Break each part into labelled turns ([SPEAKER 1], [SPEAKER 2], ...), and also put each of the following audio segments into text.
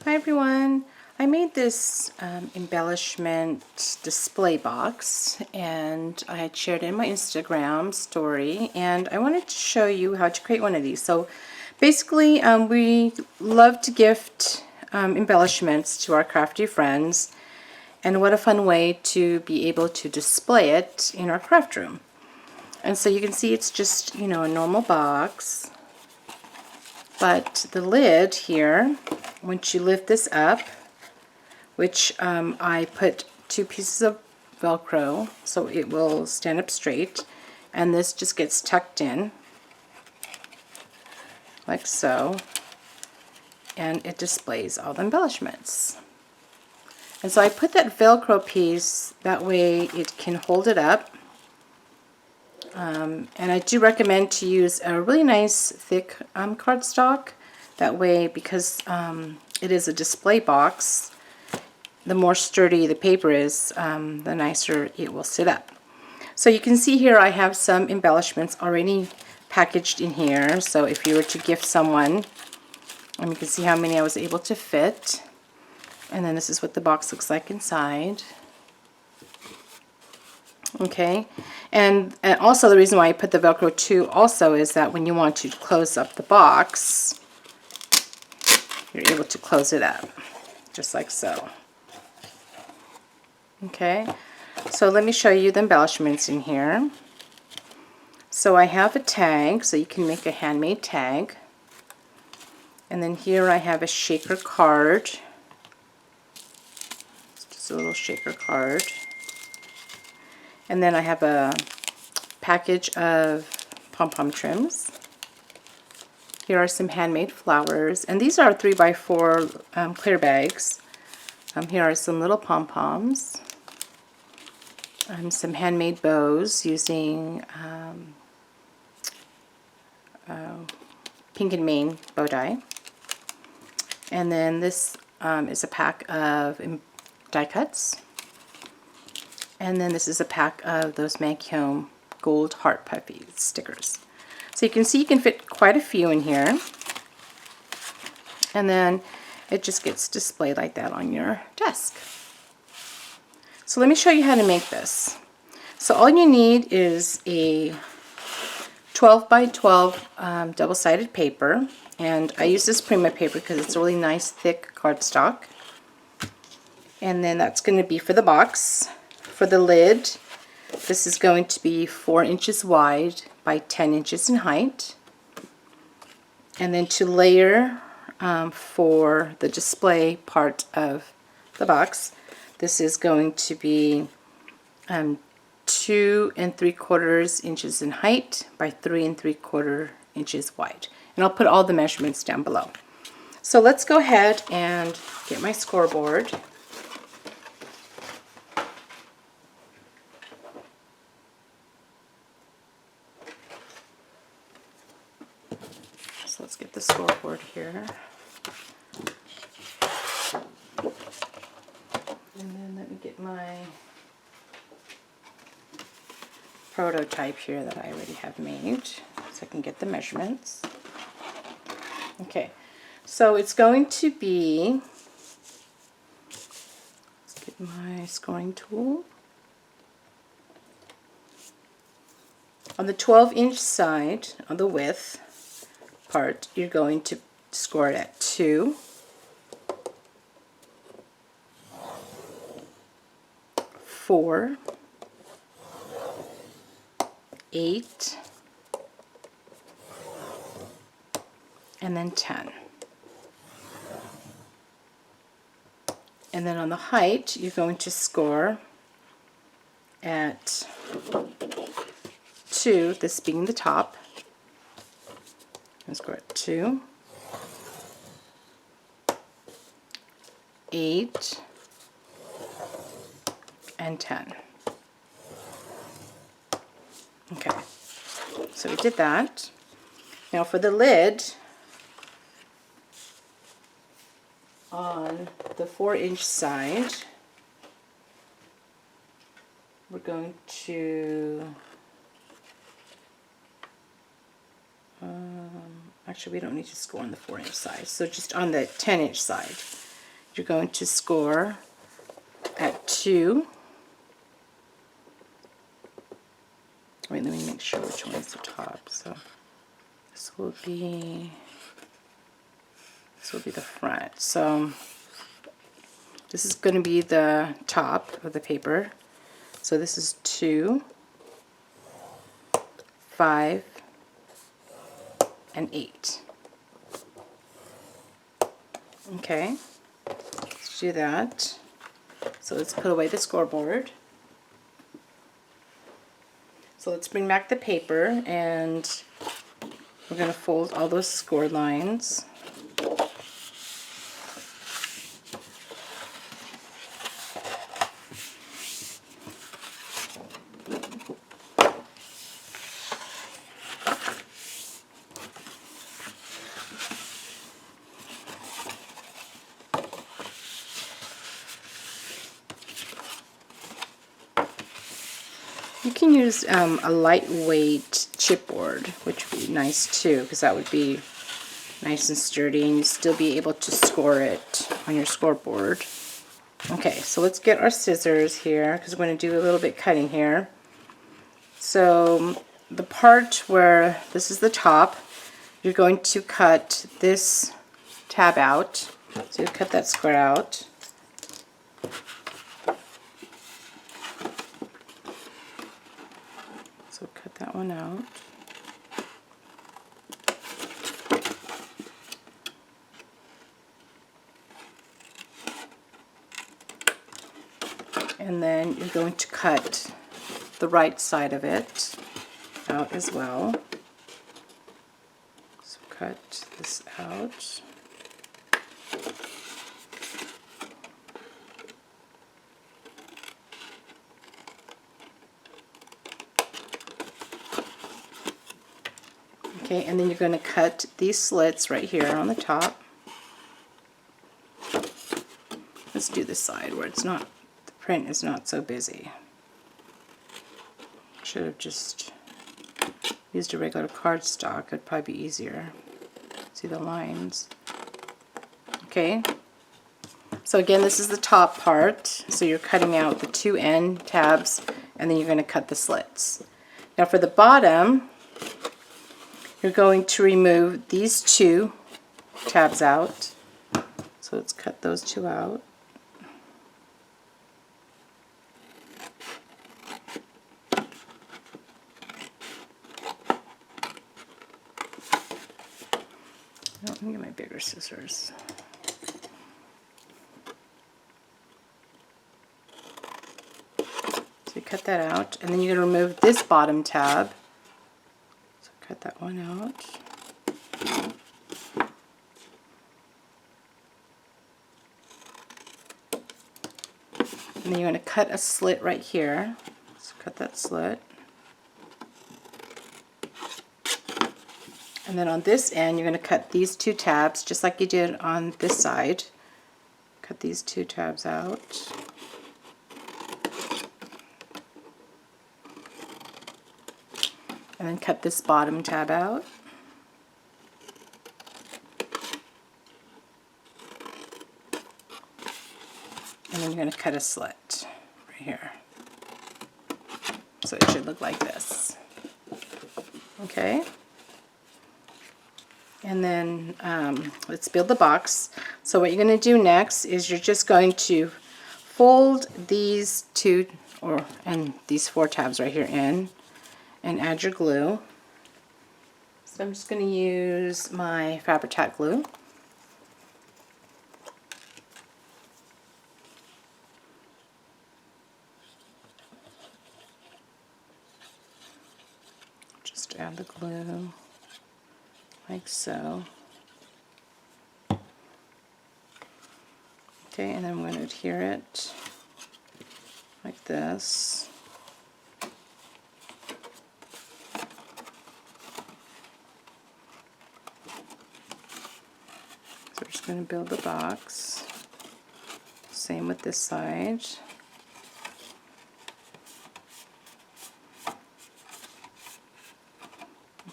[SPEAKER 1] Hi everyone! I made this embellishment display box and I had shared it in my Instagram story, and I wanted to show you how to create one of these. So basically we love to gift embellishments to our crafty friends, and what a fun way to be able to display it in our craft room. And so you can see it's just, you know, a normal box. But the lid here, once you lift this up, which I put 2 pieces of Velcro so it will stand up straight, and this just gets tucked in like so, and it displays all the embellishments. And so I put that Velcro piece, that way it can hold it up. And I do recommend to use a really nice thick cardstock. That way, because it is a display box, the more sturdy the paper is, the nicer it will sit up. So you can see here I have some embellishments already packaged in here. So if you were to gift someone, and you can see how many I was able to fit. And then this is what the box looks like inside. Okay, and also the reason why I put the Velcro too also is that when you want to close up the box, you're able to close it up, just like so. Okay, so let me show you the embellishments in here. So I have a tag, so you can make a handmade tag. And then here I have a shaker card. It's just a little shaker card. And then I have a package of pom-pom trims. Here are some handmade flowers, and these are 3x4 clear bags. Here are some little pom-poms. Some handmade bows using pink and Maine bow die. And then this is a pack of die cuts. And then this is a pack of those Mancomb gold heart puffy stickers. So you can see you can fit quite a few in here. And then it just gets displayed like that on your desk. So let me show you how to make this. So all you need is a 12 by 12 double-sided paper. And I use this Prima paper because it's a really nice thick cardstock. And then that's going to be for the box. For the lid, this is going to be 4 inches wide by 10 inches in height. And then to layer for the display part of the box, this is going to be 2 3/4 inches in height by 3 3/4 inches wide. And I'll put all the measurements down below. So let's go ahead and get my scoreboard. So let's get the scoreboard here. And then let me get my prototype here that I already have made so I can get the measurements. Okay, so it's going to be, let's get my scoring tool. On the 12-inch side, on the width part, you're going to score it at 2, 4, 8, and then 10. And then on the height, you're going to score at 2, this being the top. Let's score at 2, 8, and 10. Okay, so we did that. Now for the lid, on the 4-inch side, we're going to, actually we don't need to score on the 4-inch side, so just on the 10-inch side. you're going to score at 2. Wait, let me make sure which one's the top. So this will be the front. So this is going to be the top of the paper. So this is 2, 5, and 8. Okay, let's do that. So let's put away the scoreboard. So let's bring back the paper, and we're going to fold all those score lines. You can use a lightweight chipboard, which would be nice too, because that would be nice and sturdy, and you'd still be able to score it on your scoreboard. Okay, so let's get our scissors here, because we're going to do a little bit cutting here. So the part where this is the top, you're going to cut this tab out. So you cut that square out. So cut that one out. And then you're going to cut the right side of it out as well. So cut this out. Okay, and then you're going to cut these slits right here on the top. Let's do this side where it's not, the print is not so busy. Should have just used a regular cardstock. It'd probably be easier. See the lines. Okay. So again, this is the top part. So you're cutting out the 2 end tabs, and then you're going to cut the slits. Now for the bottom, you're going to remove these 2 tabs out. So let's cut those 2 out. Oh, let me get my bigger scissors. So you cut that out, and then you're going to remove this bottom tab. So cut that one out. And then you're going to cut a slit right here. So cut that slit. And then on this end, you're going to cut these 2 tabs, just like you did on this side. Cut these 2 tabs out. And then cut this bottom tab out. And then you're going to cut a slit right here. So it should look like this. Okay. And then let's build the box. So what you're going to do next is you're just going to fold these 2 and these 4 tabs right here in, and add your glue. So I'm just going to use my Fabri-Tac glue. Just add the glue like so. Okay, and then I'm going to adhere it like this. So we're just going to build the box. Same with this side.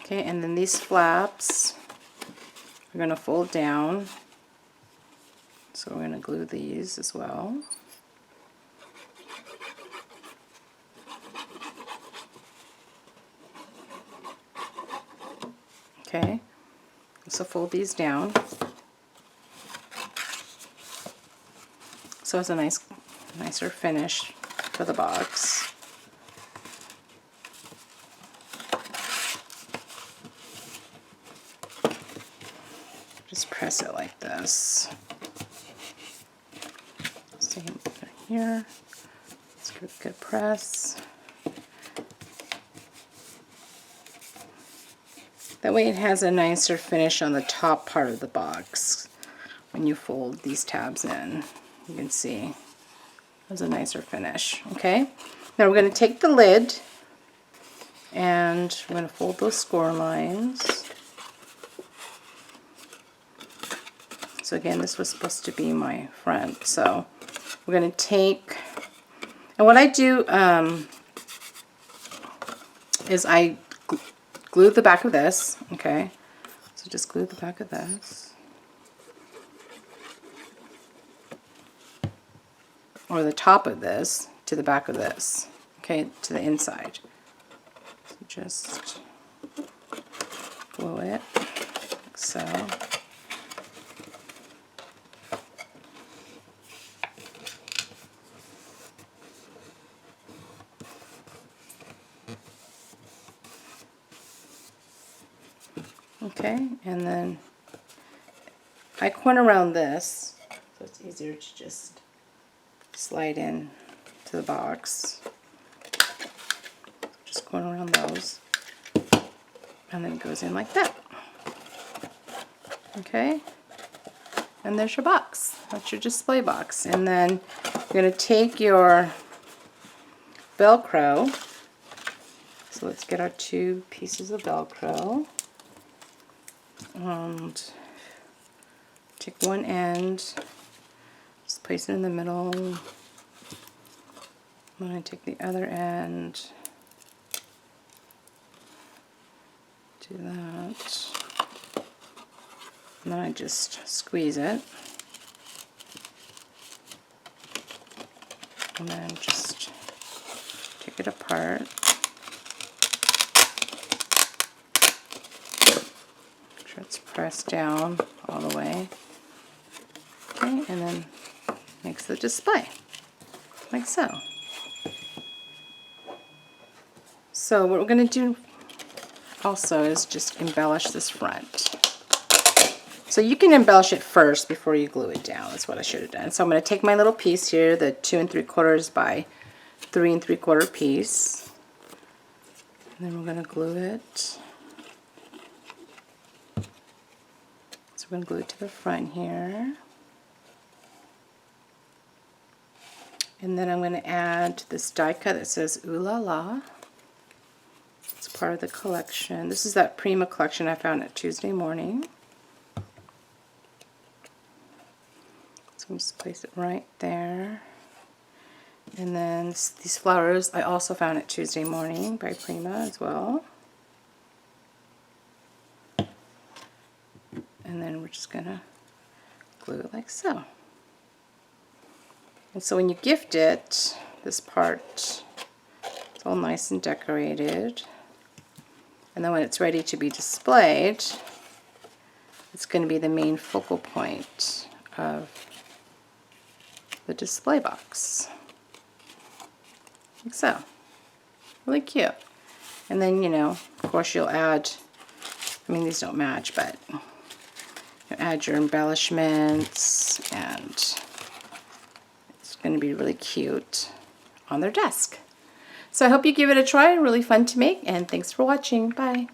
[SPEAKER 1] Okay, and then these flaps are going to fold down. So we're going to glue these as well. Okay, so fold these down. So it's a nicer finish for the box. Just press it like this. Same here. Let's give it a good press. That way it has a nicer finish on the top part of the box. When you fold these tabs in, you can see there's a nicer finish. Okay, now we're going to take the lid and we're going to fold those score lines. So again, this was supposed to be my front. So we're going to take, and what I do is I glue the back of this. Okay, so just glue the back of this. Or the top of this to the back of this, okay, to the inside. So just glue it like so. Okay, and then I corner around this, so it's easier to just slide in to the box. Just going around those, and then it goes in like that. Okay, and there's your box. That's your display box. And then you're going to take your Velcro. So let's get our 2 pieces of Velcro and take one end. Just place it in the middle. I'm going to take the other end. Do that. And then I just squeeze it. And then just take it apart. Make sure it's pressed down all the way. Okay, and then makes the display, like so. So what we're going to do also is just embellish this front. So you can embellish it first before you glue it down. That's what I should have done. So I'm going to take my little piece here, the 2 3/4 by 3 3/4 piece, and then we're going to glue it. So we're going to glue it to the front here. And then I'm going to add this die cut that says Ooh La La. It's part of the collection. This is that Prima collection I found at Tuesday Morning. So I'm just place it right there. And then these flowers I also found at Tuesday Morning by Prima as well. And then we're just going to glue it like so. And so when you gift it, this part, it's all nice and decorated. And then when it's ready to be displayed, it's going to be the main focal point of the display box. Like so. Really cute. And then, you know, of course you'll add, I mean these don't match, but you add your embellishments, and it's going to be really cute on their desk. So I hope you give it a try. Really fun to make, and thanks for watching. Bye.